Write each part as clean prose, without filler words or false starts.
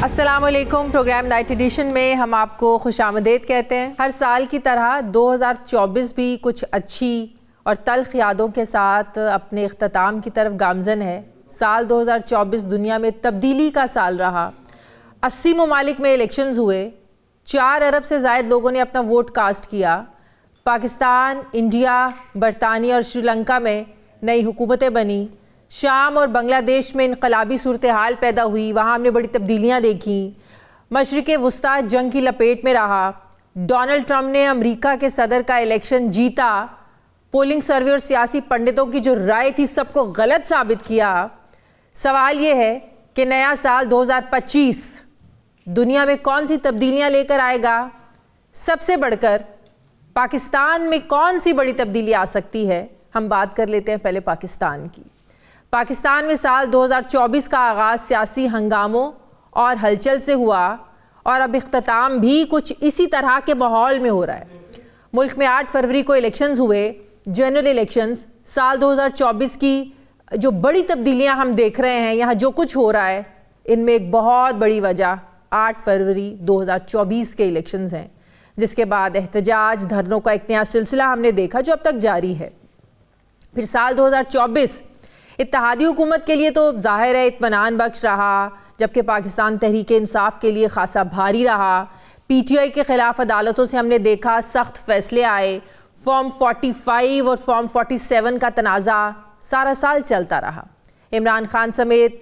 السلام علیکم. Programme night edition میں ہم آپ کو خوش آمدید کہتے ہیں. ہر سال کی طرح 2024 بھی کچھ اچھی اور تلخ یادوں کے ساتھ اپنے اختتام کی طرف گامزن ہے. سال 2024 دنیا میں تبدیلی کا سال رہا. 80 ممالک میں الیکشنز ہوئے. 4 ارب سے زائد لوگوں نے اپنا ووٹ کاسٹ کیا. پاکستان، انڈیا، برطانیہ اور سری لنکا میں نئی حکومتیں بنی. شام اور بنگلہ دیش میں انقلابی صورتحال پیدا ہوئی. وہاں ہم نے بڑی تبدیلیاں دیکھیں. مشرق وسطیٰ جنگ کی لپیٹ میں رہا. ڈونلڈ ٹرمپ نے امریکہ کے صدر کا الیکشن جیتا. پولنگ سروے اور سیاسی پنڈتوں کی جو رائے تھی سب کو غلط ثابت کیا. سوال یہ ہے کہ نیا سال 2025 دنیا میں کون سی تبدیلیاں لے کر آئے گا؟ سب سے بڑھ کر پاکستان میں کون سی بڑی تبدیلی آ سکتی ہے؟ ہم بات کر لیتے ہیں پہلے پاکستان کی. پاکستان میں سال 2024 کا آغاز سیاسی ہنگاموں اور ہلچل سے ہوا اور اب اختتام بھی کچھ اسی طرح کے ماحول میں ہو رہا ہے. ملک میں 8 فروری کو الیکشنز ہوئے، جنرل الیکشنز. سال 2024 کی جو بڑی تبدیلیاں ہم دیکھ رہے ہیں، یہاں جو کچھ ہو رہا ہے، ان میں ایک بہت بڑی وجہ 8 فروری 2024 کے الیکشنز ہیں، جس کے بعد احتجاج، دھرنوں کا ایک نیا سلسلہ ہم نے دیکھا جو اب تک جاری ہے. پھر سال 2024 اتحادی حکومت کے لیے تو ظاہر ہے اطمینان بخش رہا، جبکہ پاکستان تحریک انصاف کے لیے خاصا بھاری رہا. پی ٹی آئی کے خلاف عدالتوں سے ہم نے دیکھا سخت فیصلے آئے. فارم 45 اور فارم 47 کا تنازع سارا سال چلتا رہا. عمران خان سمیت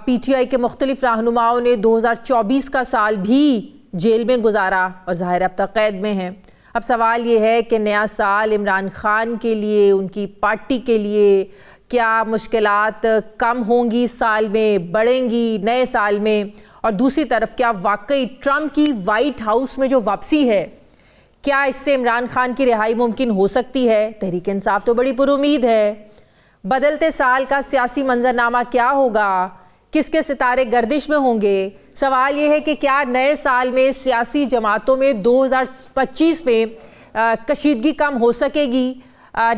پی ٹی آئی کے مختلف رہنماؤں نے 2024 کا سال بھی جیل میں گزارا اور ظاہر اب تک قید میں ہیں. اب سوال یہ ہے کہ نیا سال عمران خان کے لیے، ان کی پارٹی کے لیے کیا مشکلات کم ہوں گی، سال میں بڑھیں گی نئے سال میں؟ اور دوسری طرف کیا واقعی ٹرمپ کی وائٹ ہاؤس میں جو واپسی ہے، کیا اس سے عمران خان کی رہائی ممکن ہو سکتی ہے؟ تحریک انصاف تو بڑی پرامید ہے. بدلتے سال کا سیاسی منظرنامہ کیا ہوگا؟ کس کے ستارے گردش میں ہوں گے؟ سوال یہ ہے کہ کیا نئے سال میں سیاسی جماعتوں میں 2025 میں کشیدگی کم ہو سکے گی؟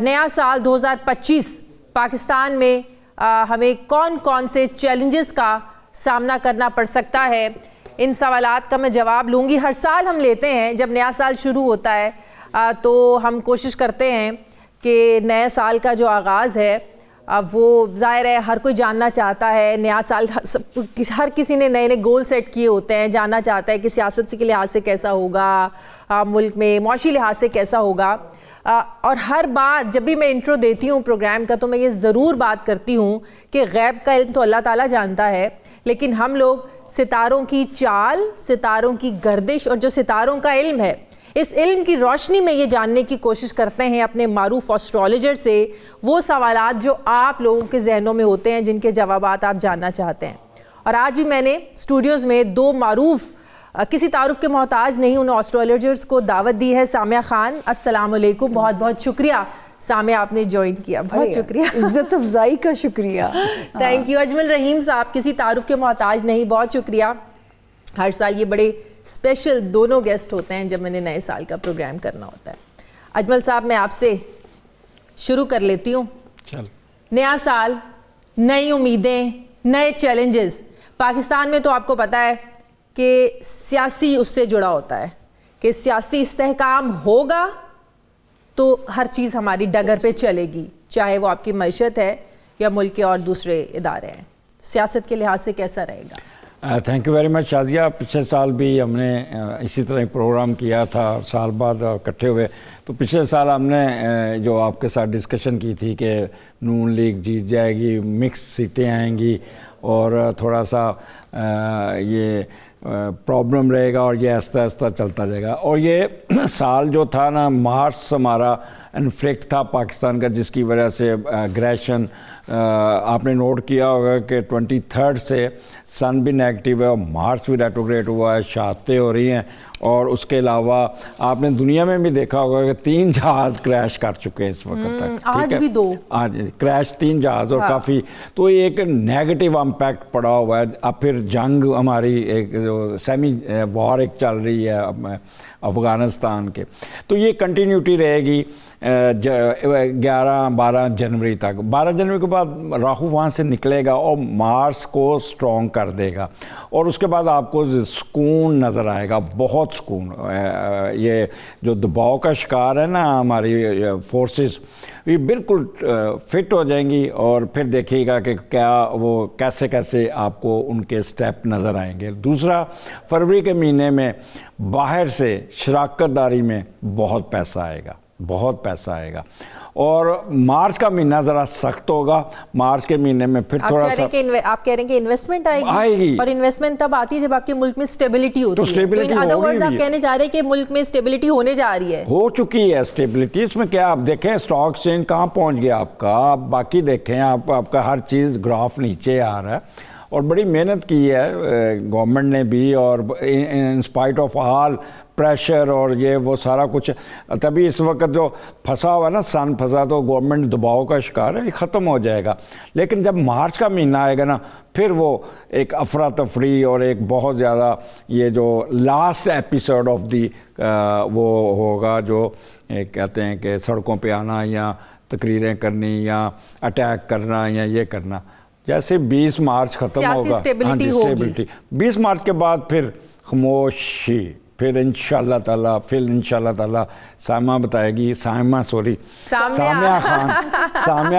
نیا سال 2025 پاکستان میں ہمیں کون کون سے چیلنجز کا سامنا کرنا پڑ سکتا ہے؟ ان سوالات کا میں جواب لوں گی. ہر سال ہم لیتے ہیں جب نیا سال شروع ہوتا ہے تو ہم کوشش کرتے ہیں کہ نئے سال کا جو آغاز ہے وہ ظاہر ہے ہر کوئی جاننا چاہتا ہے. نیا سال ہر کسی نے نئے گول سیٹ کیے ہوتے ہیں، جاننا چاہتا ہے کہ سیاست کے لحاظ سے کیسا ہوگا، ملک میں معاشی لحاظ سے کیسا ہوگا. اور ہر بار جب بھی میں انٹرو دیتی ہوں پروگرام کا تو میں یہ ضرور بات کرتی ہوں کہ غیب کا علم تو اللہ تعالیٰ جانتا ہے، لیکن ہم لوگ ستاروں کی چال، ستاروں کی گردش اور جو ستاروں کا علم ہے، اس علم کی روشنی میں یہ جاننے کی کوشش کرتے ہیں اپنے معروف ایسٹرولوجر سے وہ سوالات جو آپ لوگوں کے ذہنوں میں ہوتے ہیں، جن کے جوابات آپ جاننا چاہتے ہیں. اور آج بھی میں نے اسٹوڈیوز میں 2 معروف، کسی تعارف کے محتاج نہیں، ان ایسٹرولوجرز کو دعوت دی ہے. سامیہ خان، السلام علیکم. بہت بہت شکریہ سامیہ، آپ نے جوائن کیا، بہت شکریہ. عزت افزائی کا شکریہ. Thank you. اجمل رحیم صاحب، کسی تعارف کے محتاج نہیں، بہت شکریہ. ہر سال یہ بڑے اسپیشل دونوں گیسٹ ہوتے ہیں جب میں نے نئے سال کا پروگرام کرنا ہوتا ہے. اجمل صاحب، میں آپ سے شروع کر لیتی ہوں. نیا سال، نئی امیدیں، نئے چیلنجز. پاکستان میں تو آپ کو پتہ ہے کہ سیاسی اس سے جڑا ہوتا ہے کہ سیاسی استحکام ہوگا تو ہر چیز ہماری ڈگر پہ چلے گی، چاہے وہ آپ کی معیشت ہے یا ملک کے اور دوسرے ادارے ہیں. سیاست کے لحاظ سے کیسا رہے گا؟ Thank you very much Shazia. پچھلے سال بھی ہم نے اسی طرح پروگرام کیا تھا، سال بعد اکٹھے ہوئے. تو پچھلے سال ہم نے جو آپ کے ساتھ ڈسکشن کی تھی کہ نون لیگ جیت جائے گی، مکس سیٹیں آئیں گی اور تھوڑا سا یہ پرابلم رہے گا اور یہ آہستہ آہستہ چلتا جائے گا. اور یہ سال جو تھا نا، مارچ ہمارا انفلیکٹ تھا پاکستان کا، جس کی وجہ سے اگریشن آپ نے نوٹ کیا ہوگا کہ 23 سے سن بھی نیگیٹو ہے اور مارچ بھی ریٹروگریڈ ہوا ہے، شہادتیں ہو رہی ہیں. اور اس کے علاوہ آپ نے دنیا میں بھی دیکھا ہوگا کہ 3 جہاز کریش کر چکے ہیں اس وقت تک. آج بھی 2 آج کریش 3 جہاز اور کافی. تو یہ ایک نیگیٹو امپیکٹ پڑا ہوا ہے. اب پھر جنگ ہماری ایک جو سیمی وار ایک چل رہی ہے افغانستان کے، تو یہ کنٹینیوٹی رہے گی 11-12 جنوری تک. 12 جنوری کے بعد راہو وہاں سے نکلے گا اور مارس کو سٹرونگ کر کر دے گا اور اس کے بعد آپ کو سکون نظر آئے گا, بہت سکون. یہ جو دباؤ کا شکار ہے نا ہماری فورسز, یہ بالکل فٹ ہو جائیں گی اور پھر دیکھیے گا کہ کیا وہ کیسے کیسے آپ کو ان کے سٹیپ نظر آئیں گے. دوسرا, فروری کے مہینے میں باہر سے شراکت داری میں بہت پیسہ آئے گا, بہت پیسہ آئے گا. اور مارچ کا مہینہ ذرا سخت ہوگا. مارچ کے مہینے میں پھر تھوڑا سا آپ کہہ رہے ہیں کہ انویسٹمنٹ آئے گی اور انویسٹمنٹ تب آتی ہے جب آپ کے ملک میں اسٹیبلٹی ہوتی ہے. تو ان ادر ورڈز آپ کہنے جا رہے ہیں کہ ملک میں اسٹیبلٹی ہونے جا رہی ہے, ہو چکی ہے اسٹیبلٹی. اس میں کیا آپ دیکھیں اسٹاک ایکسچینج کہاں پہنچ گیا آپ کا, آپ باقی دیکھیں آپ کا ہر چیز گراف نیچے آ رہا ہے اور بڑی محنت کی ہے گورنمنٹ نے بھی, اور in spite of all pressure اور یہ وہ سارا کچھ. تبھی اس وقت جو پھنسا ہوا ہے نا, سن پھنسا, تو گورنمنٹ دباؤ کا شکار ہے, یہ ختم ہو جائے گا. لیکن جب مارچ کا مہینہ آئے گا نا, پھر وہ ایک افراتفری اور ایک بہت زیادہ یہ جو لاسٹ ایپیسوڈ آف دی وہ ہوگا جو کہتے ہیں کہ سڑکوں پہ آنا یا تقریریں کرنی یا اٹیک کرنا یا یہ کرنا. جیسے 20 مارچ ختم ہوگا, سٹیبلٹی ہوگی, 20 مارچ کے بعد پھر خاموشی. پھر انشاءاللہ تعالیٰ سامعہ بتائے گی, سامعہ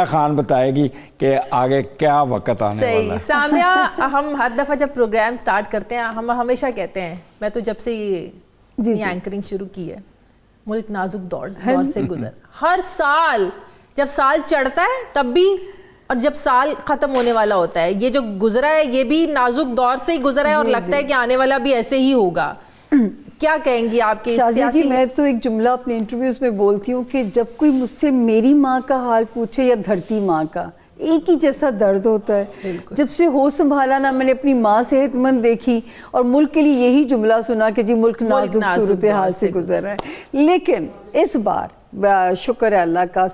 خان بتائے گی کہ آگے کیا وقت آنے والا ہے. سامعہ, ہم ہر دفعہ جب پروگرام سٹارٹ کرتے ہیں ہم ہمیشہ کہتے ہیں, میں تو جب سے یہ اینکرنگ شروع کی ہے, ملک نازک دور سے گزر. ہر سال جب سال چڑھتا ہے تب بھی, اور جب سال ختم ہونے والا ہوتا ہے, یہ جو گزرا ہے یہ بھی نازک دور سے ہی گزرا ہے اور لگتا ہے کہ آنے والا بھی ایسے ہی ہوگا. کیا کہیں گی آپ کے سیاسی؟ میں تو ایک جملہ اپنے انٹرویوز میں بولتی ہوں کہ جب کوئی مجھ سے میری ماں کا حال پوچھے یا دھرتی ماں کا, ایک ہی جیسا درد ہوتا ہے. جب سے ہو سنبھالا نا, میں نے اپنی ماں صحت مند دیکھی اور ملک کے لیے یہی جملہ سنا کہ جی ملک نازک صورتحال سے گزر رہا ہے. لیکن اس بار شکر ہے اللہ کا,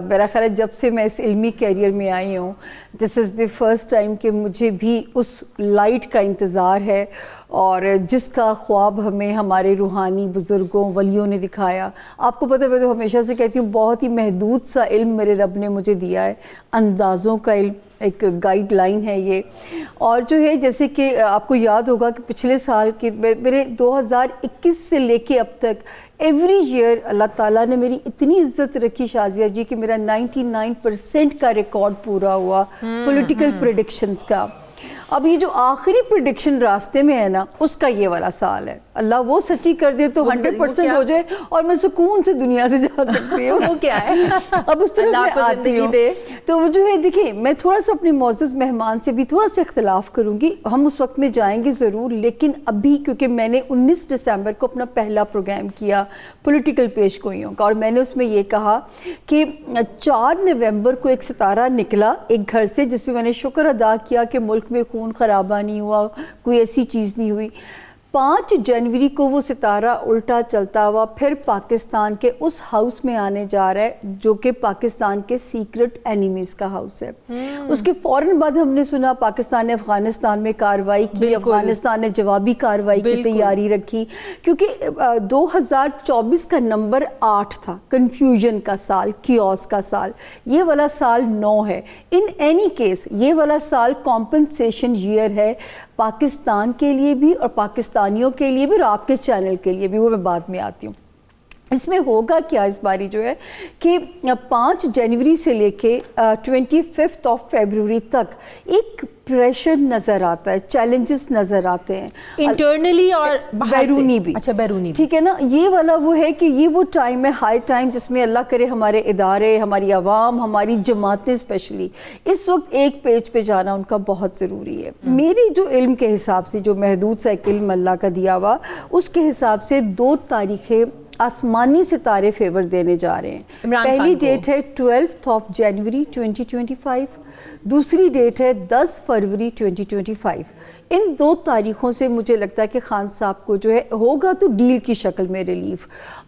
میرا خیال ہے جب سے میں اس علمی کیریئر میں آئی ہوں, دس از دی فرسٹ ٹائم کہ مجھے بھی اس لائٹ کا انتظار ہے, اور جس کا خواب ہمیں ہمارے روحانی بزرگوں ولیوں نے دکھایا. آپ کو پتہ ہے, میں تو ہمیشہ سے کہتی ہوں بہت ہی محدود سا علم میرے رب نے مجھے دیا ہے, اندازوں کا علم, ایک گائیڈ لائن ہے یہ. اور جو ہے جیسے کہ آپ کو یاد ہوگا کہ پچھلے سال کے میرے 2021 سے لے کے اب تک ایوری ایئر اللہ تعالیٰ نے میری اتنی عزت رکھی شازیہ جی کہ میرا 99% کا ریکارڈ پورا ہوا پولیٹیکل پریڈکشنز کا. اب یہ جو آخری پریڈکشن راستے میں ہے نا, اس کا یہ والا سال ہے. اللہ وہ سچی کر دے تو 100% ہو جائے اور میں سکون سے دنیا سے جا سکتی ہوں. وہ کیا ہے؟ اب اس طرح میں آتی ہوں. تو وہ جو ہے دیکھیں, میں تھوڑا سا اپنے معزز مہمان سے بھی تھوڑا سا اختلاف کروں گی. ہم اس وقت میں جائیں گے ضرور, لیکن ابھی کیونکہ میں نے 19 دسمبر کو اپنا پہلا پروگرام کیا پولیٹیکل پیش گوئیوں کا, اور میں نے اس میں یہ کہا کہ 4 نومبر کو ایک ستارہ نکلا ایک گھر سے, جس پہ میں نے شکر ادا کیا کہ ملک میں خون خرابہ نہیں ہوا, کوئی ایسی چیز نہیں ہوئی. 5 جنوری کو وہ ستارہ الٹا چلتا ہوا پھر پاکستان کے اس ہاؤس میں آنے جا رہا ہے جو کہ پاکستان کے سیکرٹ اینیمیز کا ہاؤس ہے. اس کے فوراً بعد ہم نے سنا پاکستان نے افغانستان میں کارروائی کی, افغانستان نے جوابی کارروائی کی تیاری رکھی, کیونکہ 2024 کا نمبر 8 تھا, کنفیوژن کا سال, کیوس کا سال. یہ والا سال 9 ہے. ان اینی کیس یہ والا سال کمپنسیشن ایئر ہے پاکستان کے لیے بھی اور پاکستانیوں کے لیے بھی اور آپ کے چینل کے لیے بھی. وہ میں بعد میں آتی ہوں. اس میں ہوگا کیا اس باری جو ہے کہ 5 جنوری سے لے کے 25 فیبروری تک ایک پریشر نظر آتا ہے, چیلنجز نظر آتے ہیں انٹرنلی اور بیرونی بھی. اچھا بیرونی, ٹھیک ہے نا. یہ والا وہ ہے کہ یہ وہ ٹائم ہے, ہائی ٹائم, جس میں اللہ کرے ہمارے ادارے, ہماری عوام, ہماری جماعتیں اسپیشلی اس وقت ایک پیج پہ جانا ان کا بہت ضروری ہے. میری جو علم کے حساب سے, جو محدود سا ایک علم اللہ کا دیا ہوا, اس کے حساب سے 2 تاریخیں آسمانی ستارے فیور دینے جا رہے ہیں. پہلی ڈیٹ ہے 12 جنوری 2025, دوسری ڈیٹ ہے 10 فروری 2025. ان 2 تاریخوں سے مجھے لگتا ہے کہ خان صاحب کو جو ہے ہوگا تو ڈیل کی شکل میں ریلیف.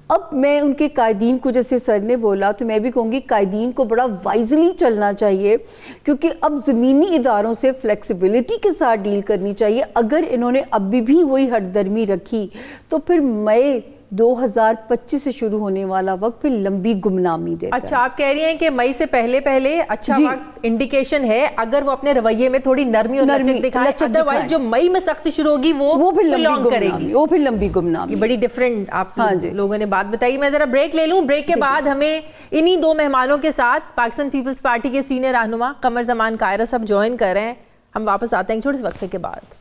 اب میں ان کے قائدین کو, جیسے سر نے بولا, تو میں بھی کہوں گی قائدین کو بڑا وائزلی چلنا چاہیے, کیونکہ اب زمینی اداروں سے فلیکسیبلٹی کے ساتھ ڈیل کرنی چاہیے. اگر انہوں نے ابھی بھی وہی ہٹ درمی رکھی تو پھر مئی 2025 سے شروع ہونے والا وقت پھر لمبی گمنامی دیتا ہے. اچھا آپ کہہ رہی ہیں کہ مئی سے پہلے اچھا وقت انڈیکیشن ہے اگر وہ اپنے رویے میں تھوڑی نرمی اور لچک دکھائے, ادروائز جو مئی میں سختی شروع ہوگی وہ پھر لانگ کرے گی, وہ پھر لمبی گمنامی. بڑی ڈیفرنٹ آپ لوگوں نے بات بتائی. میں ذرا بریک لے لوں, بریک کے بعد ہمیں انہی دو مہمانوں کے ساتھ پاکستان پیپلز پارٹی کے سینئر رہنما قمر زمان قاہرہ صاحب جوائن کر رہے ہیں. ہم واپس آتے ہیں چھوٹے سے وقفے کے بعد.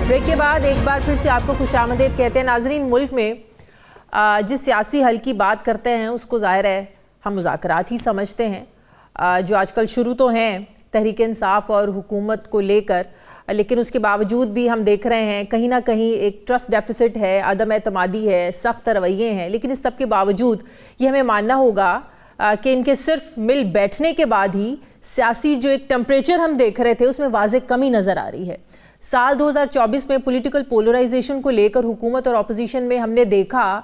بریک کے بعد ایک بار پھر سے آپ کو خوش آمدید کہتے ہیں. ناظرین, ملک میں جس سیاسی حل کی بات کرتے ہیں اس کو ظاہر ہے ہم مذاکرات ہی سمجھتے ہیں, جو آج کل شروع تو ہیں تحریک انصاف اور حکومت کو لے کر, لیکن اس کے باوجود بھی ہم دیکھ رہے ہیں کہیں نہ کہیں ایک ٹرسٹ ڈیفیسٹ ہے, عدم اعتمادی ہے, سخت رویے ہیں. لیکن اس سب کے باوجود یہ ہمیں ماننا ہوگا کہ ان کے صرف مل بیٹھنے کے بعد ہی سیاسی جو ایک ٹمپریچر ہم دیکھ رہے تھے اس میں واضح کمی نظر آ رہی ہے. سال 2024 میں پولیٹیکل پولرائزیشن کو لے کر حکومت اور اپوزیشن میں ہم نے دیکھا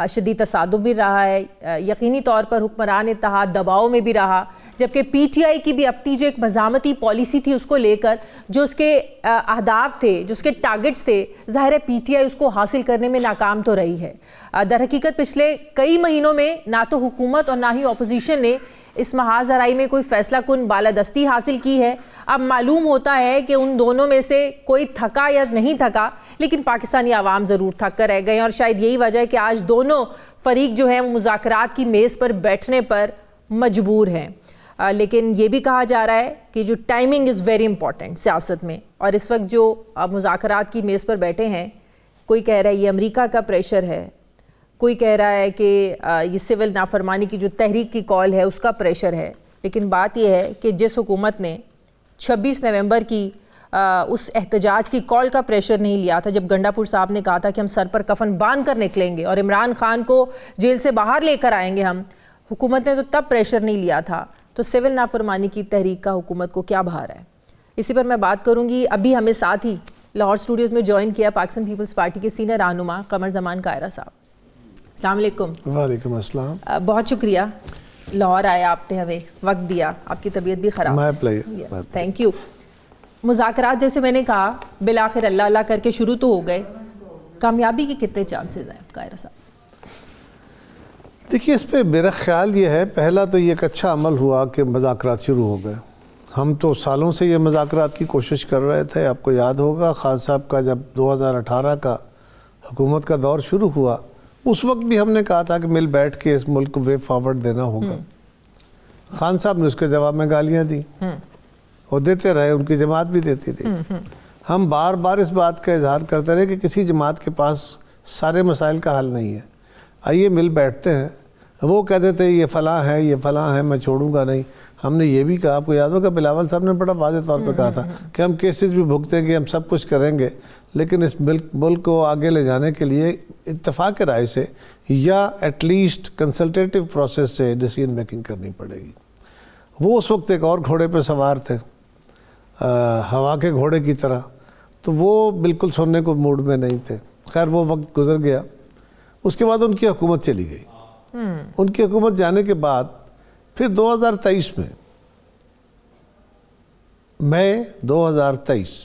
شدید تصادم بھی رہا ہے, یقینی طور پر حکمران اتحاد دباؤ میں بھی رہا, جبکہ پی ٹی آئی کی بھی اپنی جو ایک مزاحمتی پالیسی تھی اس کو لے کر جو اس کے اہداف تھے, جو اس کے ٹارگٹس تھے, ظاہر ہے پی ٹی آئی اس کو حاصل کرنے میں ناکام تو رہی ہے. در حقیقت پچھلے کئی مہینوں میں نہ تو حکومت اور نہ ہی اپوزیشن نے اس محاذ آرائی میں کوئی فیصلہ کن بالادستی حاصل کی ہے. اب معلوم ہوتا ہے کہ ان دونوں میں سے کوئی تھکا یا نہیں تھکا, لیکن پاکستانی عوام ضرور تھک کر رہ گئے ہیں, اور شاید یہی وجہ ہے کہ آج دونوں فریق جو ہیں وہ مذاکرات کی میز پر بیٹھنے پر مجبور ہیں. لیکن یہ بھی کہا جا رہا ہے کہ جو ٹائمنگ از ویری امپورٹنٹ سیاست میں, اور اس وقت جو مذاکرات کی میز پر بیٹھے ہیں, کوئی کہہ رہا ہے یہ امریکہ کا پریشر ہے, کوئی کہہ رہا ہے کہ یہ سول نافرمانی کی جو تحریک کی کال ہے اس کا پریشر ہے. لیکن بات یہ ہے کہ جس حکومت نے 26 نومبر کی اس احتجاج کی کال کا پریشر نہیں لیا تھا, جب گنڈا پور صاحب نے کہا تھا کہ ہم سر پر کفن باندھ کر نکلیں گے اور عمران خان کو جیل سے باہر لے کر آئیں گے ہم, حکومت نے تو تب پریشر نہیں لیا تھا, تو سول نافرمانی کی تحریک کا حکومت کو کیا بھار ہے؟ اسی پر میں بات کروں گی. ابھی ہمیں ساتھ ہی لاہور اسٹوڈیوز میں جوائن کیا پاکستان پیپلز پارٹی کے سینئر رہنما قمر زمان قاہرہ صاحب. السلام علیکم. وعلیکم السلام. بہت شکریہ لاہور آیا, آپ نے ہمیں وقت دیا, آپ کی طبیعت بھی خراب. Thank you. مذاکرات جیسے میں نے کہا بالآخر اللہ اللہ کر کے شروع تو ہو گئے, کامیابی کے کتنے چانسز ہیں قاہرہ صاحب؟ دیکھیے اس پہ میرا خیال یہ ہے, پہلا تو یہ ایک اچھا عمل ہوا کہ مذاکرات شروع ہو گئے. ہم تو سالوں سے یہ مذاکرات کی کوشش کر رہے تھے. آپ کو یاد ہوگا خان صاحب کا جب 2018 کا حکومت کا دور شروع ہوا, اس وقت بھی ہم نے کہا تھا کہ مل بیٹھ کے اس ملک کو وے فارورڈ دینا ہوگا. خان صاحب نے اس کے جواب میں گالیاں دی اور دیتے رہے, ان کی جماعت بھی دیتی رہی. ہم بار بار اس بات کا اظہار کرتے رہے کہ کسی جماعت کے پاس سارے مسائل کا حل نہیں ہے, آئیے مل بیٹھتے ہیں. وہ کہتے تھے یہ فلاں ہے, یہ فلاں ہے, میں چھوڑوں گا نہیں. ہم نے یہ بھی کہا, آپ کو یاد ہوگا بلاول صاحب نے بڑا واضح طور پہ کہا تھا کہ ہم کیسز بھی بھگتیں گے, ہم سب کچھ کریں گے, لیکن اس ملک کو آگے لے جانے کے لیے اتفاق رائے سے یا ایٹ لیسٹ کنسلٹیٹیو پروسیس سے ڈیسیژن میکنگ کرنی پڑے گی. وہ اس وقت ایک اور گھوڑے پہ سوار تھے, ہوا کے گھوڑے کی طرح, تو وہ بالکل سننے کو موڈ میں نہیں تھے. خیر وہ وقت گزر گیا. اس کے بعد ان کی حکومت چلی گئی. ان کی حکومت جانے کے بعد پھر 2023 میں مئی 2023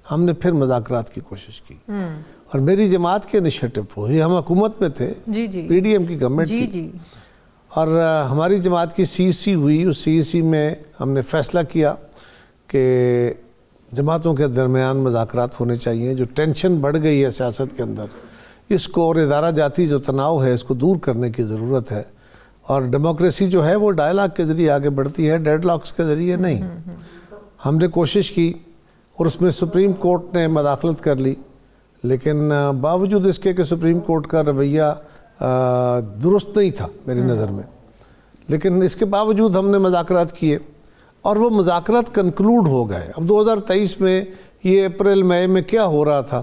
ہم نے پھر مذاکرات کی کوشش کی, اور میری جماعت کے انیشیٹو ہوئی. ہم حکومت میں تھے, پی ڈی ایم کی گورنمنٹ تھی, اور ہماری جماعت کی سی سی ہوئی. اس سی سی میں ہم نے فیصلہ کیا کہ جماعتوں کے درمیان مذاکرات ہونے چاہیے. جو ٹینشن بڑھ گئی ہے سیاست کے اندر, اس کو اور ادارہ جاتی جو تناؤ ہے اس کو دور کرنے کی ضرورت ہے. اور ڈیموکریسی جو ہے وہ ڈائلاگ کے ذریعے آگے بڑھتی ہے, ڈیڈ لاکس کے ذریعے نہیں. ہم نے کوشش کی اور اس میں سپریم کورٹ نے مداخلت کر لی, لیکن باوجود اس کے کہ سپریم کورٹ کا رویہ درست نہیں تھا میری نظر میں, لیکن اس کے باوجود ہم نے مذاکرات کیے اور وہ مذاکرات کنکلوڈ ہو گئے. اب 2023 میں یہ اپریل مئی میں کیا ہو رہا تھا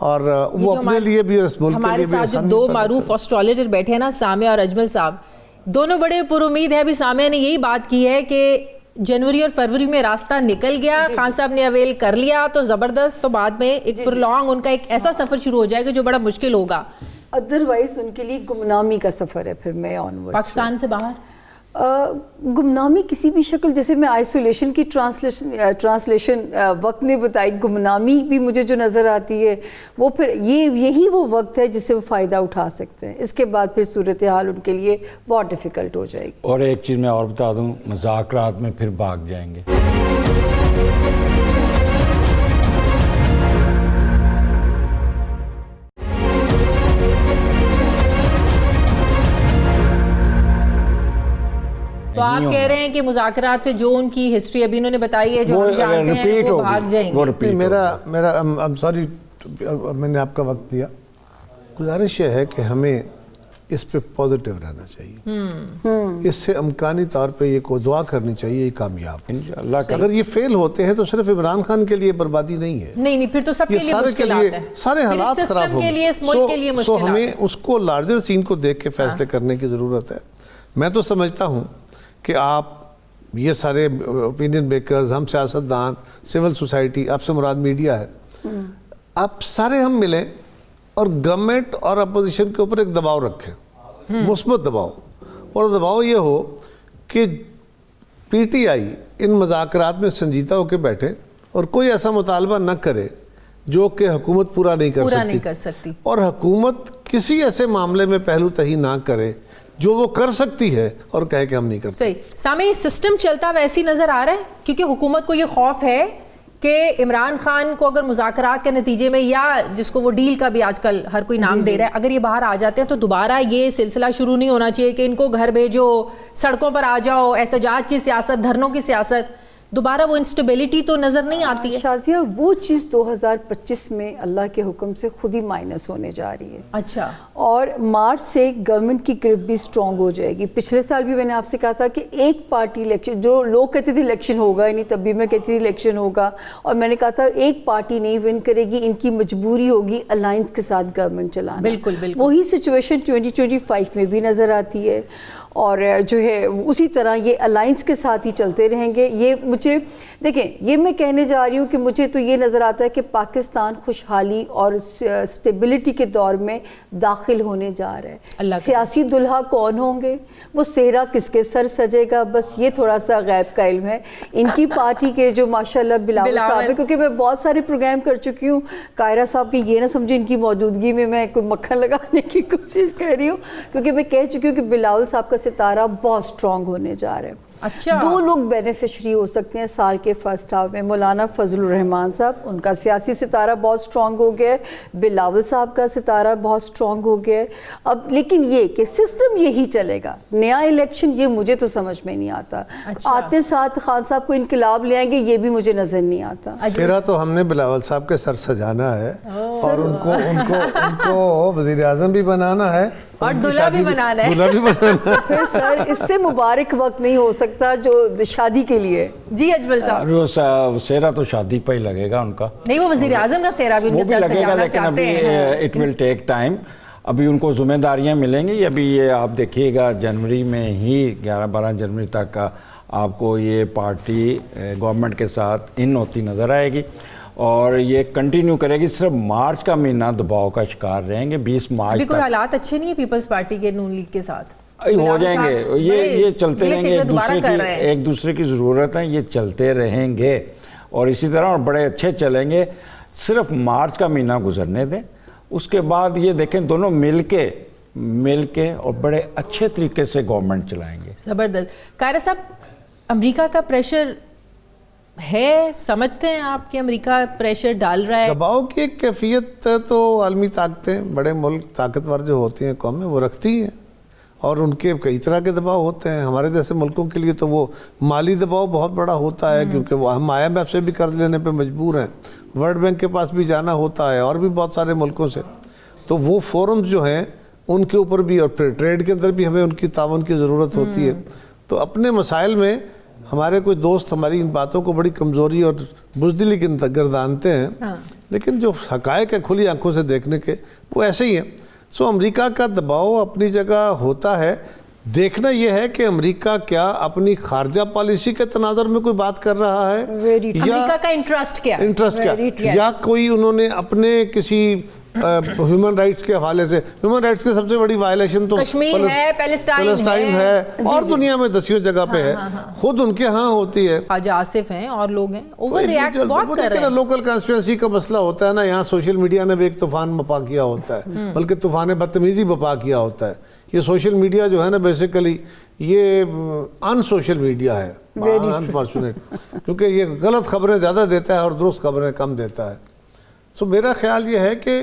اور وہ اپنے لیے بھی اور اس ملک کے ہمارے لیے بھی ساتھ جو آسانی دو پیدا معروف اسٹرالوجر بیٹھے ہیں نا، سامیہ اور اجمل صاحب، دونوں بڑے پر امید ہے. ابھی سامیہ نے یہی بات کی ہے کہ جنوری اور فروری میں راستہ نکل گیا، خان صاحب نے اویل کر لیا تو زبردست، تو بعد میں ایک پرولونگ ان کا ایک ایسا سفر شروع ہو جائے گا جو بڑا مشکل ہوگا. ادروائز ان کے لیے گمنامی کا سفر ہے پھر میں آنورڈ پاکستان سے باہر گمنامی کسی بھی شکل، جیسے میں آئسولیشن کی ٹرانسلیشن وقت میں بتائی، گمنامی بھی مجھے جو نظر آتی ہے وہ پھر یہی وہ وقت ہے جس سے وہ فائدہ اٹھا سکتے ہیں. اس کے بعد پھر صورتحال ان کے لیے بہت ڈیفیکلٹ ہو جائے گی. اور ایک چیز میں اور بتا دوں، مذاکرات میں پھر بھاگ جائیں گے. تو آپ کہہ رہے ہیں کہ مذاکرات سے جو ان کی ہسٹری ابھی انہوں نے بتائی ہے، جو ہم جانتے ہیں، وہ بھاگ جائیں گے. میرا سوری میں نے آپ کا وقت دیا. گزارش یہ ہے کہ ہمیں اس پہ پازیٹیو رہنا چاہیے. اس سے امکانی طور پہ یہ کو دعا کرنی چاہیے یہ کامیاب. اگر یہ فیل ہوتے ہیں تو صرف عمران خان کے لیے بربادی نہیں ہے، نہیں پھر تو سب کے لیے مشکلات ہیں، سارے حالات خراب ہوں گے. اس ملک کے لیے مشکلات. ہمیں اس کو لارجر سین کو دیکھ کے فیصلے کرنے کی ضرورت ہے. میں تو سمجھتا ہوں کہ آپ یہ سارے اوپینین میکرز، ہم سیاستدان، سول سوسائٹی، آپ سے مراد میڈیا ہے، آپ سارے ہم ملیں اور گورنمنٹ اور اپوزیشن کے اوپر ایک دباؤ رکھیں، مثبت دباؤ. اور دباؤ یہ ہو کہ پی ٹی آئی ان مذاکرات میں سنجیدہ ہو کے بیٹھے اور کوئی ایسا مطالبہ نہ کرے جو کہ حکومت پورا نہیں کر سکتی، اور حکومت کسی ایسے معاملے میں پہلو تہی نہ کرے جو وہ کر سکتی ہے اور کہے کہ ہم نہیں کرتے. صحیح. سامع، سسٹم چلتا ویسی نظر آ رہا ہے کیونکہ حکومت کو یہ خوف ہے کہ عمران خان کو اگر مذاکرات کے نتیجے میں، یا جس کو وہ ڈیل کا بھی آج کل ہر کوئی نام دے رہا ہے، اگر یہ باہر آ جاتے ہیں تو دوبارہ یہ سلسلہ شروع نہیں ہونا چاہیے کہ ان کو گھر بھیجو، سڑکوں پر آ جاؤ، احتجاج کی سیاست، دھرنوں کی سیاست. دوبارہ وہ انسٹیبلٹی تو نظر نہیں آتی ہے. شازیہ وہ چیز 2025 میں اللہ کے حکم سے خود ہی مائنس ہونے جا رہی ہے. اچھا. اور مارچ سے گورنمنٹ کی گرپ بھی سٹرونگ ہو جائے گی. پچھلے سال بھی میں نے آپ سے کہا تھا کہ ایک پارٹی الیکشن، جو لوگ کہتے تھے الیکشن ہوگا ہی نہیں، تب بھی میں کہتی تھی الیکشن ہوگا، اور میں نے کہا تھا ایک پارٹی نہیں ون کرے گی، ان کی مجبوری ہوگی الائنس کے ساتھ گورنمنٹ چلانا. بالکل بالکل. وہی سچویشن 2025 میں بھی نظر آتی ہے، اور جو ہے اسی طرح یہ الائنس کے ساتھ ہی چلتے رہیں گے. یہ مجھے دیکھیں، یہ میں کہنے جا رہی ہوں کہ مجھے تو یہ نظر آتا ہے کہ پاکستان خوشحالی اور سٹیبلٹی کے دور میں داخل ہونے جا رہا ہے. سیاسی دلہا کون ہوں گے، وہ سہرا کس کے سر سجے گا، بس یہ تھوڑا سا غیب کا علم ہے. ان کی پارٹی کے جو ماشاءاللہ بلاول صاحب ہے، کیونکہ میں بہت سارے پروگرام کر چکی ہوں قاہرہ صاحب کی، یہ نہ سمجھے ان کی موجودگی میں میں کوئی مکھن لگانے کی کوشش کر رہی ہوں، کیونکہ میں کہہ چکی ہوں کہ بلاول صاحب کا ستارہ بہت سٹرونگ ہونے جا رہا ہے. اچھا. 2 لوگ بینیفیشری ہو سکتے ہیں سال کے فرسٹ ہاف میں. مولانا فضل الرحمان صاحب، ان کا سیاسی ستارہ بہت سٹرونگ ہو گیا ہے، بلاول صاحب کا ستارہ بہت سٹرونگ ہو گیا ہے. اب لیکن یہ کہ سسٹم یہی چلے گا، نیا الیکشن یہ مجھے تو سمجھ میں نہیں آتا. آتے ساتھ خان صاحب کو انقلاب لے آئیں گے، یہ بھی مجھے نظر نہیں آتا. پھر تو ہم نے بلاول صاحب کے سر سجانا ہے اور ان کو وزیر اعظم بھی بنانا ہے اور دلہا بھی بنانا ہے. پھر سر اس سے مبارک وقت نہیں ہو سکتا جو شادی کے لیے. جی اجمل صاحب. سہرا تو شادی پہ ہی لگے گا ان کا. نہیں، وہ وزیر اعظم کا سہرا بھی ان کے سر سجانا چاہتے ہیں. It will take time. ابھی ان کو ذمہ داریاں ملیں گی. ابھی یہ آپ دیکھیے گا جنوری میں ہی 11-12 جنوری تک کا آپ کو یہ پارٹی گورنمنٹ کے ساتھ ان ہوتی نظر آئے گی اور یہ کنٹینیو کرے گی. صرف مارچ کا مہینہ دباؤ کا شکار رہیں گے. 20 مارچ کوئی حالات اچھے نہیں ہیں پیپلز پارٹی کے نون لیگ کے ساتھ ہو جائیں گے. یہ چلتے رہیں گے. ایک دوسرے کی ضرورت ہے، یہ چلتے رہیں گے اور اسی طرح اور بڑے اچھے چلیں گے. صرف مارچ کا مہینہ گزرنے دیں، اس کے بعد یہ دیکھیں دونوں مل کے اور بڑے اچھے طریقے سے گورنمنٹ چلائیں گے. زبردست. قاہرہ صاحب، امریکہ کا پریشر ہے، سمجھتے ہیں آپ کہ امریکہ پریشر ڈال رہا ہے؟ دباؤ کی ایک کیفیت تو عالمی طاقتیں، بڑے ملک طاقتور جو ہوتی ہیں قومیں، وہ رکھتی ہیں اور ان کے کئی طرح کے دباؤ ہوتے ہیں. ہمارے جیسے ملکوں کے لیے تو وہ مالی دباؤ بہت بڑا ہوتا ہے، کیونکہ وہ ہم IMF سے بھی قرض لینے پہ مجبور ہیں، ورلڈ بینک کے پاس بھی جانا ہوتا ہے اور بھی بہت سارے ملکوں سے. تو وہ فورمز جو ہیں ان کے اوپر بھی، اور پھر ٹریڈ کے اندر بھی ہمیں ان کی تعاون کی ضرورت ہوتی ہے. تو اپنے مسائل میں ہمارے کوئی دوست ہماری ان باتوں کو بڑی کمزوری اور بزدلی گردانتے ہیں، لیکن جو حقائق ہے کھلی آنکھوں سے دیکھنے کے وہ ایسے ہی ہیں. سو امریکہ کا دباؤ اپنی جگہ ہوتا ہے. دیکھنا یہ ہے کہ امریکہ کیا اپنی خارجہ پالیسی کے تناظر میں کوئی بات کر رہا ہے، امریکہ کا انٹرسٹ کیا، یا کوئی انہوں نے اپنے کسی ہیومن رائٹس کے حوالے سے. ہیومن رائٹس کی سب سے بڑی وائلیشن تو کشمیر ہے، فلسطین ہے، اور دنیا میں دسیوں جگہ پہ ہے، خود ان کے ہاں ہوتی ہے. خواجہ آصف ہیں اور لوگ ہیں اوور ریئیکٹ بہت کر رہے ہیں. لوکل کانسٹیٹوئنسی کا مسئلہ ہوتا ہے نا، یہاں سوشل میڈیا نے بھی ایک طوفان بپا کیا ہوتا ہے، بلکہ طوفان بدتمیزی بپا کیا ہوتا ہے. یہ سوشل میڈیا جو ہے نا بیسیکلی یہ ان سوشل میڈیا ہے، انفارچونیٹ، کیونکہ یہ غلط خبریں زیادہ دیتا ہے اور درست خبریں کم دیتا ہے. سو میرا خیال یہ ہے کہ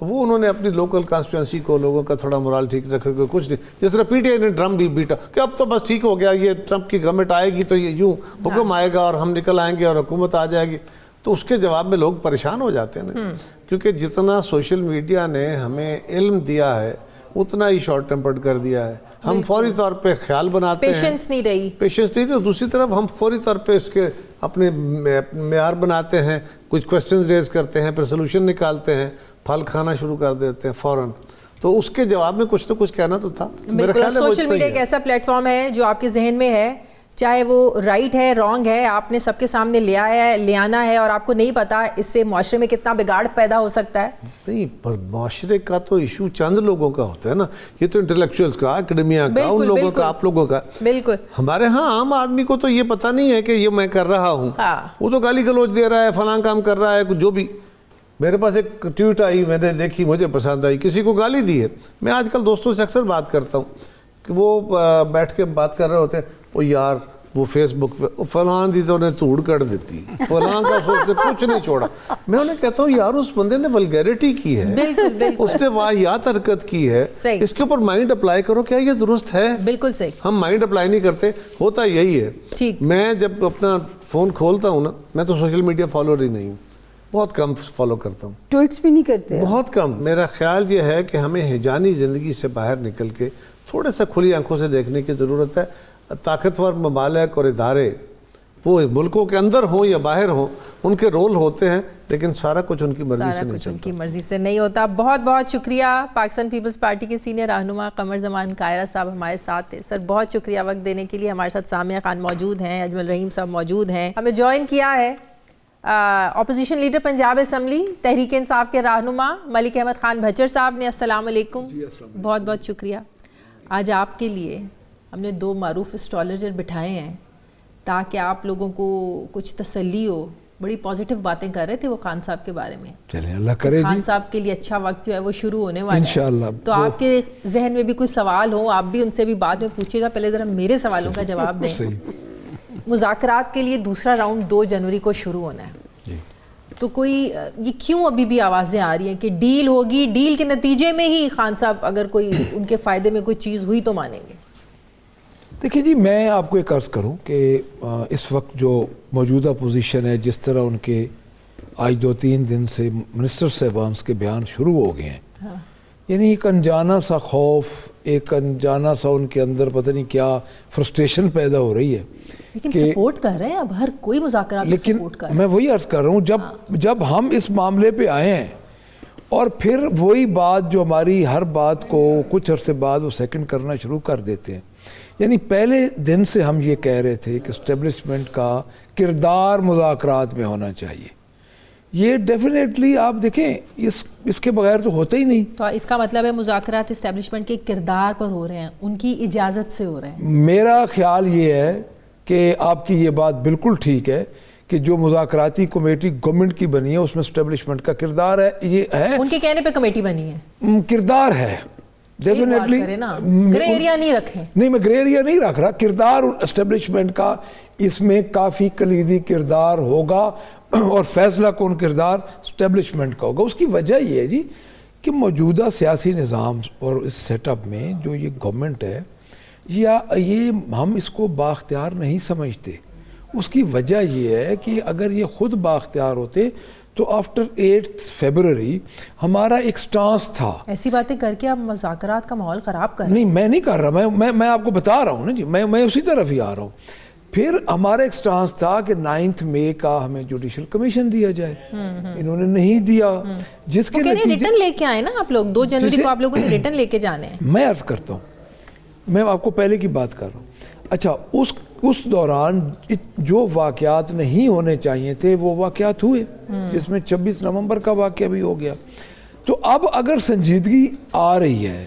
وہ انہوں نے اپنی لوکل کانسٹیٹوئنسی کو لوگوں کا تھوڑا مورال ٹھیک رکھے گا، کچھ نہیں. جس طرح پی ٹی آئی نے ٹرمپ بھی بیٹا کہ اب تو بس ٹھیک ہو گیا، یہ ٹرمپ کی گورنمنٹ آئے گی تو یہ یوں حکم آئے گا اور ہم نکل آئیں گے اور حکومت آ جائے گی. تو اس کے جواب میں لوگ پریشان ہو جاتے ہیں نا، کیونکہ جتنا سوشل میڈیا نے ہمیں علم دیا ہے اتنا ہی شارٹ ٹیمپرڈ کر دیا ہے. ہم فوری طور پہ خیال بناتے ہیں، پیشنس نہیں رہی. دوسری طرف ہم فوری طور پہ اس کے اپنے معیار بناتے ہیں، کچھ کوسچنز ریز کرتے ہیں، پھر سلوشن نکالتے ہیں، پھل کھانا شروع کر دیتے ہیں فوراً. تو اس کے جواب میں کچھ تو کچھ کہنا تو تھا. بالکل. سوشل میڈیا ایک ایسا پلیٹ فارم ہے جو آپ کے ذہن میں ہے، چاہے وہ رائٹ ہے رانگ ہے، آپ نے سب کے سامنے لے آنا ہے، اور آپ کو نہیں پتا اس سے معاشرے میں کتنا بگاڑ پیدا ہو سکتا ہے. نہیں، پر معاشرے کا تو ایشو چند لوگوں کا ہوتا ہے نا، یہ تو انٹلیکچوئلز کا، اکیڈمیا کا، ان لوگوں کا، آپ لوگوں کا. بالکل. ہمارے ہاں عام آدمی کو تو یہ پتہ نہیں ہے کہ یہ میں کر رہا ہوں. وہ تو گالی گلوچ دے رہا ہے، فلاں کام کر رہا ہے، جو بھی. میرے پاس ایک ٹویٹ آئی، میں نے دیکھی، مجھے پسند آئی، کسی کو گالی دی ہے. میں آج کل دوستوں سے اکثر بات کرتا ہوں کہ وہ بیٹھ کے بات کر رہے ہوتے ہیں، وہ یار وہ فیس بک پہ فلاں دی تو انہیں توڑ کر دیتی، فلاں کا سوچتے کچھ نہیں چھوڑا. میں انہیں کہتا ہوں یار اس بندے نے ولگیرٹی کی ہے، اس نے واہیات حرکت کی ہے، اس کے اوپر مائنڈ اپلائی کرو. کیا یہ درست ہے؟ بالکل صحیح. ہم مائنڈ اپلائی نہیں کرتے، ہوتا یہی ہے. میں جب اپنا فون کھولتا ہوں نا، میں تو سوشل میڈیا فالوور ہی نہیں ہوں، بہت کم فالو کرتا ہوں، ٹویٹس بھی نہیں کرتے، بہت کم. میرا خیال یہ ہے کہ ہمیں ہجانی زندگی سے باہر نکل کے تھوڑا سا کھلی آنکھوں سے دیکھنے کی ضرورت ہے. طاقتور ممالک اور ادارے وہ ملکوں کے اندر ہوں یا باہر ہوں، ان کے رول ہوتے ہیں، لیکن سارا کچھ ان کی مرضی سے نہیں چلتا. ان کی مرضی سے نہیں ہوتا. بہت بہت شکریہ. پاکستان پیپلز پارٹی کے سینئر رہنما قمر زمان کائرہ صاحب ہمارے ساتھ تھے. سر بہت شکریہ وقت دینے کے لیے. ہمارے ساتھ سامیہ خان موجود ہیں، اجمل رحیم صاحب موجود ہیں. ہمیں جوائن کیا ہے opposition leader Punjab assembly Tehreek Insaf کے رہنما ملک احمد خان بھچر صاحب نے. السلام علیکم. بہت بہت شکریہ. آج آپ کے لیے ہم نے 2 معروف اسٹرالوجر بٹھائے ہیں تاکہ آپ لوگوں کو کچھ تسلی ہو. بڑی پازیٹیو باتیں کر رہے تھے وہ خان صاحب کے بارے میں. چلیں اللہ کرے. خان صاحب کے لیے اچھا وقت جو ہے وہ شروع ہونے والا ہے انشاءاللہ. تو آپ کے ذہن میں بھی کوئی سوال ہو آپ بھی ان سے بھی بعد میں پوچھیے گا. پہلے ذرا میرے سوالوں کا جواب دیں. مذاکرات کے لیے دوسرا راؤنڈ 2 جنوری کو شروع ہونا ہے، تو کوئی یہ کیوں ابھی بھی آوازیں آ رہی ہیں کہ ڈیل ہوگی، ڈیل کے نتیجے میں ہی خان صاحب اگر کوئی ان کے فائدے میں کوئی چیز ہوئی تو مانیں گے؟ دیکھیے جی، میں آپ کو ایک عرض کروں کہ اس وقت جو موجودہ پوزیشن ہے، جس طرح ان کے آج 2-3 دن سے منسٹر صاحبان کے بیان شروع ہو گئے ہیں، یعنی ایک انجانا سا خوف، ایک انجانا سا ان کے اندر پتہ نہیں کیا فرسٹریشن پیدا ہو رہی ہے. لیکن سپورٹ کر رہے ہیں اب ہر کوئی مذاکرات میں سپورٹ کر رہا ہے. میں وہی عرض کر رہا ہوں، جب ہم اس معاملے پہ آئے ہیں اور پھر وہی بات جو ہماری ہر بات کو کچھ عرصے بعد وہ سیکنڈ کرنا شروع کر دیتے ہیں. یعنی پہلے دن سے ہم یہ کہہ رہے تھے کہ اسٹیبلشمنٹ کا کردار مذاکرات میں ہونا چاہیے. یہ ڈیفینیٹلی آپ دیکھیں اس کے بغیر تو ہوتا ہی نہیں. تو اس کا مطلب ہے مذاکرات اسٹیبلشمنٹ کے کردار پر ہو رہے ہیں، ان کی اجازت سے ہو رہے ہیں. میرا خیال یہ ہے کہ آپ کی یہ بات بالکل ٹھیک ہے کہ جو مذاکراتی کمیٹی گورنمنٹ کی بنی ہے اس میں اسٹیبلشمنٹ کا کردار ہے. یہ ہے ان کے کہنے پہ کمیٹی بنی ہے، کردار ہے ڈیفینیٹلی. گرے ایریا نہیں رکھیں. نہیں، میں گرے ایریا نہیں رکھ رہا. کردار اسٹیبلشمنٹ کا اس میں کافی کلیدی کردار ہوگا اور فیصلہ کون کردار اسٹیبلشمنٹ کا ہوگا. اس کی وجہ یہ ہے جی کہ موجودہ سیاسی نظام اور اس سیٹ اپ میں جو یہ گورنمنٹ ہے، یا یہ ہم اس کو بااختیار نہیں سمجھتے. اس کی وجہ یہ ہے کہ اگر یہ خود بااختیار ہوتے تو آفٹر 8 فیبروری ہمارا ایک سٹانس تھا. ایسی باتیں کر کے آپ مذاکرات کا ماحول خراب کر رہے ہیں. نہیں، میں نہیں کر رہا، میں آپ کو بتا رہا ہوں نا جی، میں اسی طرف ہی آ رہا ہوں. پھر ہمارا ایک سٹانس تھا کہ 9 مئی کا ہمیں جوڈیشل کمیشن دیا جائے، انہوں نے نہیں دیا، جس کے ریٹن لے کے آئے نا آپ لوگ 2 جنوری کو آپ لوگوں نے ریٹن لے کے جانے ہیں. میں عرض کرتا ہوں، میں آپ کو پہلے کی بات کر رہا ہوں. اچھا اس دوران جو واقعات نہیں ہونے چاہیے تھے وہ واقعات ہوئے، اس میں 26 نومبر کا واقعہ بھی ہو گیا. تو اب اگر سنجیدگی آ رہی ہے،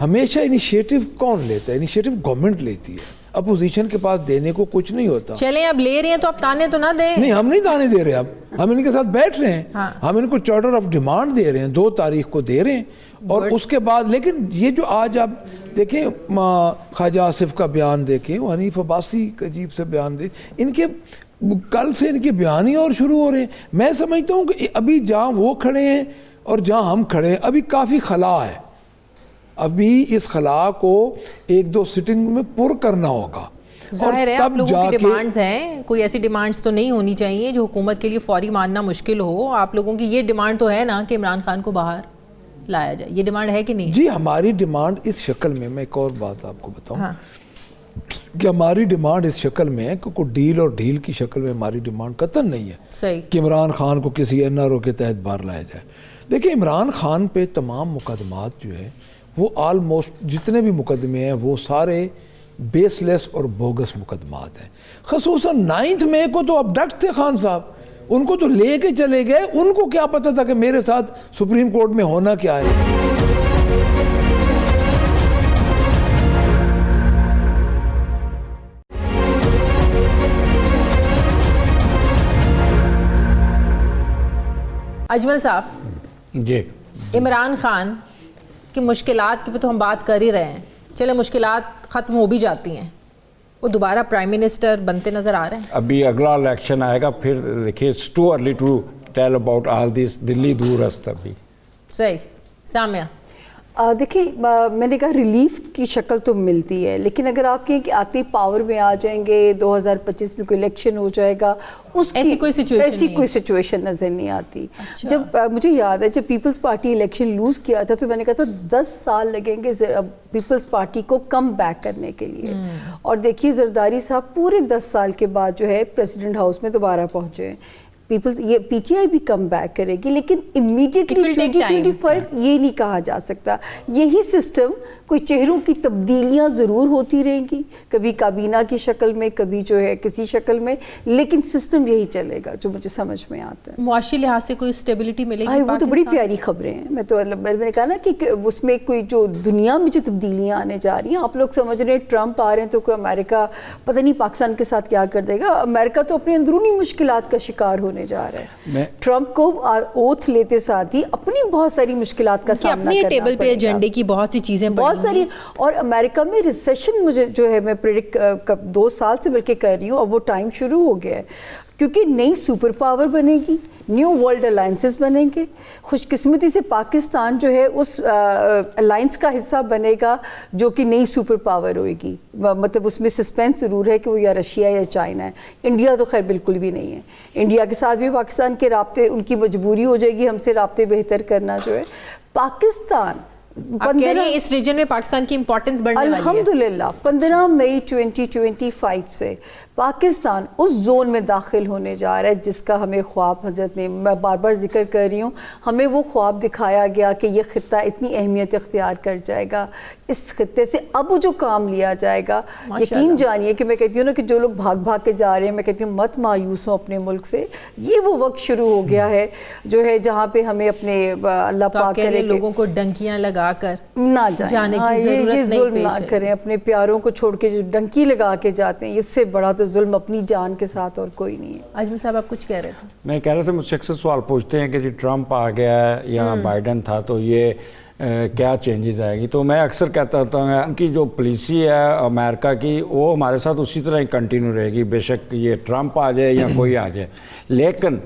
ہمیشہ انیشیٹو کون لیتا ہے؟ انیشیٹو گورنمنٹ لیتی ہے، اپوزیشن کے پاس دینے کو کچھ نہیں ہوتا. چلیں اب لے رہے ہیں تو اب تانے تو نہ دیں. نہیں، ہم نہیں تانے دے رہے، اب ہم ان کے ساتھ بیٹھ رہے ہیں، ہم ان کو چارٹر آف ڈیمانڈ دے رہے ہیں، 2 تاریخ کو دے رہے ہیں. اور اس کے بعد لیکن یہ جو آج آپ دیکھیں خواجہ آصف کا بیان دیکھیں، وہ حنیف عباسی کا عجیب سے بیان دے، ان کے کل سے ان کے بیان ہی اور شروع ہو رہے ہیں. میں سمجھتا ہوں کہ ابھی جہاں وہ کھڑے ہیں اور جہاں ہم کھڑے ہیں ابھی کافی خلا ہے، ابھی اس خلا کو 1-2 سٹنگ میں پر کرنا ہوگا. ظاہر ہے آپ لوگوں کی ڈیمانڈز ہیں، کوئی ایسی ڈیمانڈز تو نہیں ہونی چاہیے جو حکومت کے لیے فوری ماننا مشکل ہو. آپ لوگوں کی یہ ڈیمانڈ تو ہے نا کہ عمران خان کو باہر لایا جائے، یہ ڈیمانڈ ہے کہ نہیں؟ جی ہماری ڈیمانڈ اس شکل میں ایک اور بات آپ کو بتاؤں کہ ہماری ڈیمانڈ اس شکل میں ہے کہ کوئی ڈیل اور ڈھیل کی شکل میں ہماری ڈیمانڈ قطعاً نہیں ہے صحیح کہ عمران خان کو کسی NRO کے تحت باہر لایا جائے. دیکھیں عمران خان پہ تمام مقدمات جو ہے وہ آلموسٹ جتنے بھی مقدمے ہیں وہ سارے بیس لیس اور بوگس مقدمات ہیں. خصوصاً 9 مئی کو تو ابڈکٹ تھے خان صاحب، ان کو تو لے کے چلے گئے، ان کو کیا پتا تھا کہ میرے ساتھ سپریم کورٹ میں ہونا کیا ہے. اجمل صاحب، جی عمران خان کی مشکلات کی تو ہم بات کر ہی رہے ہیں، چلے مشکلات ختم ہو بھی جاتی ہیں، وہ دوبارہ پرائم منسٹر بنتے نظر آ رہے ہیں؟ ابھی اگلا الیکشن آئے گا، پھر دیکھیے it's too early to tell about all this. Delhi دور است ابھی. صحیح. سامعہ دیکھیں میں نے کہا ریلیف کی شکل تو ملتی ہے، لیکن اگر آپ کہیں کہ آتے پاور میں آ جائیں گے 2025 میں کوئی الیکشن ہو جائے گا، اس ایسی کوئی سچویشن نظر نہیں آتی. جب مجھے یاد ہے جب پیپلز پارٹی الیکشن لوز کیا تھا تو میں نے کہا تھا 10 سال لگیں گے پیپلز پارٹی کو کم بیک کرنے کے لیے، اور دیکھیے زرداری صاحب پورے 10 سال کے بعد جو ہے پریزیڈنٹ ہاؤس میں دوبارہ پہنچے. پیپلز یہ پی ٹی آئی بھی کم بیک کرے گی، لیکن امیڈیٹلی 2025 یہ نہیں کہا جا سکتا. یہی سسٹم کوئی چہروں کی تبدیلیاں ضرور ہوتی رہیں گی، کبھی کابینہ کی شکل میں، کبھی جو ہے کسی شکل میں، لیکن سسٹم یہی چلے گا جو مجھے سمجھ میں آتا ہے. معاشی لحاظ سے کوئی اسٹیبلٹی ملے گی؟ وہ تو بڑی پیاری خبریں ہیں. میں نے کہا نا کہ اس میں کوئی جو دنیا میں جو تبدیلیاں آنے جا رہی ہیں، آپ لوگ سمجھ رہے ہیں ٹرمپ آ رہے ہیں تو کوئی امریکہ پتہ نہیں پاکستان کے ساتھ کیا کر دے گا. امریکہ تو اپنے اندرونی مشکلات کا شکار ہونے جا رہا ہے. ٹرمپ کو اوتھ لیتے ساتھ ہی اپنی بہت ساری مشکلات کا سامنا کرنا اپنی ٹیبل پہ ایجنڈے کی بہت سی چیزیں بہت ساری. اور امریکہ میں ریسیشن مجھے جو ہے میں پریڈکٹ 2 سال سے بلکہ کر رہی ہوں، اور وہ ٹائم شروع ہو گیا ہے کیونکہ نئی سپر پاور بنے گی، نیو ورلڈ الائنسز بنیں گے. خوش قسمتی سے پاکستان جو ہے اس الائنس کا حصہ بنے گا جو کہ نئی سپر پاور ہوئے گی. مطلب اس میں سسپینس ضرور ہے کہ وہ یا رشیا یا چائنا ہے. انڈیا تو خیر بالکل بھی نہیں ہے. انڈیا کے ساتھ بھی پاکستان کے رابطے، ان کی مجبوری ہو جائے گی ہم سے رابطے بہتر کرنا. جو ہے پاکستان اس ریجن میں پاکستان کی امپورٹنس بڑھنے والی ہے. الحمدللہ 15 مئی 2025 سے پاکستان اس زون میں داخل ہونے جا رہا ہے جس کا ہمیں خواب، حضرت نے میں بار بار ذکر کر رہی ہوں، ہمیں وہ خواب دکھایا گیا کہ یہ خطہ اتنی اہمیت اختیار کر جائے گا. اس خطے سے اب جو کام لیا جائے گا، یقین جانیے کہ میں کہتی ہوں نا کہ جو لوگ بھاگ بھاگ کے جا رہے ہیں، میں کہتی ہوں مت مایوس ہوں اپنے ملک سے. یہ وہ وقت شروع ہو گیا ہے جو ہے جہاں پہ ہمیں اپنے اللہ پاک کرے لوگوں کو ڈنکیاں لگا کر نہ جانے کی ضرورت یہ نہیں ظلم نہ کریں. اپنے پیاروں کو چھوڑ کے جو ڈنکی لگا کے جاتے ہیں، اس سے بڑا تو ظلم اپنی جان کے ساتھ اور کوئی نہیں ہے. اجمل صاحب آپ کچھ کہہ رہے تھے. میں کہہ رہا تھا، مجھ سے اکثر سوال پوچھتے ہیں کہ جی ٹرمپ آ گیا ہے یا بائیڈن تھا تو یہ کیا چینجز آئے گی. تو میں اکثر کہتا ہوں ان کی جو پالیسی ہے امریکہ کی وہ ہمارے ساتھ اسی طرح ہی کنٹینیو رہے گی، بے شک یہ ٹرمپ آ جائے یا کوئی آ جائے. لیکن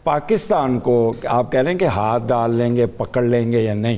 پاکستان کو آپ کہہ رہے ہیں کہ ہاتھ ڈال لیں گے، پکڑ لیں گے یا نہیں.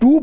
2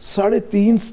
3.5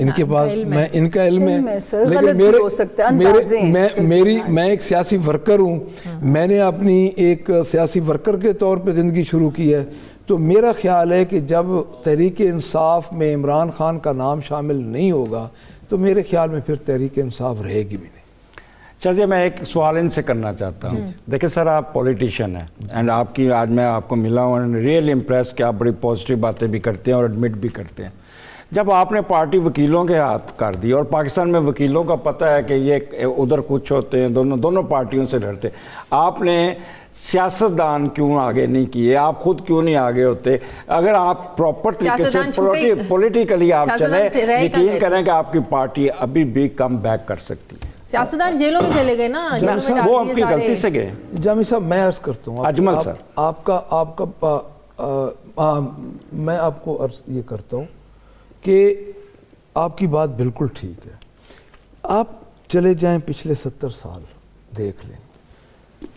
ان کے پاس میں ان کا علم ہے سر، لیکن غلط بھی ہو سکتا ہے، اندازے ہیں۔ میں ایک سیاسی ورکر ہوں، میں نے اپنی ایک سیاسی ورکر کے طور پہ زندگی شروع کی ہے، تو میرا خیال ہے کہ جب تحریک انصاف میں عمران خان کا نام شامل نہیں ہوگا تو میرے خیال میں پھر تحریک انصاف رہے گی بھی نہیں۔ چلیے میں ایک سوال ان سے کرنا چاہتا ہوں۔ دیکھیں سر، آپ پولیٹیشین ہیں اینڈ آپ کی آج میں آپ کو ملا ہوں اینڈ ریئل امپریس کہ آپ بڑی پازیٹیو باتیں بھی کرتے ہیں اور ایڈمٹ بھی کرتے ہیں۔ جب آپ نے پارٹی وکیلوں کے ہاتھ کر دی، اور پاکستان میں وکیلوں کا پتہ ہے کہ یہ ادھر کچھ ہوتے ہیں، دونوں پارٹیوں سے لڑتے، آپ نے سیاستدان کیوں آگے نہیں کیے؟ آپ خود کیوں نہیں آگے ہوتے؟ اگر آپ پراپر طریقے سے پولیٹیکلی آپ چلیں، یقین کریں کہ آپ کی پارٹی ابھی بھی کم بیک کر سکتی ہے۔ سیاستدان جیلوں میں چلے گئے نا، وہ آپ کی غلطی سے گئے۔ جامی صاحب میں عرض کرتا ہوں، اجمل سر آپ کا میں آپ کو عرض یہ کرتا ہوں کہ آپ کی بات بالکل ٹھیک ہے۔ آپ چلے جائیں پچھلے 70 سال دیکھ لیں،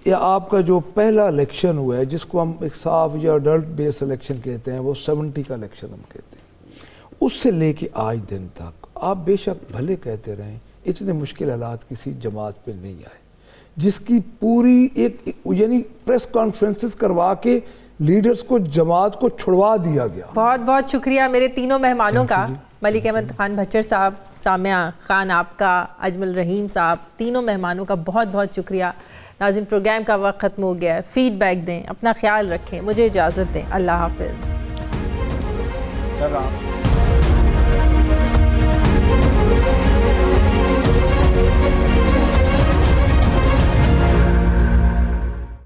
یا آپ کا جو پہلا الیکشن ہوا ہے جس کو ہم ایک صاف یا اڈلٹ بیس الیکشن کہتے ہیں، وہ 70 کا الیکشن ہم کہتے ہیں، اس سے لے کے آج دن تک آپ بے شک بھلے کہتے رہیں اتنے مشکل حالات کسی جماعت پہ نہیں آئے، جس کی پوری ایک یعنی پریس کانفرنسز کروا کے لیڈرز کو جماعت کو چھڑوا دیا گیا۔ بہت بہت شکریہ میرے تینوں مہمانوں کا، ملک احمد خان بھچر صاحب، سامعہ خان آپ کا، اجمل رحیم صاحب، تینوں مہمانوں کا بہت بہت شکریہ۔ ناظرین، پروگرام کا وقت ختم ہو گیا ہے، فیڈ بیک دیں، اپنا خیال رکھیں، مجھے اجازت دیں، اللہ حافظ۔ سر آپ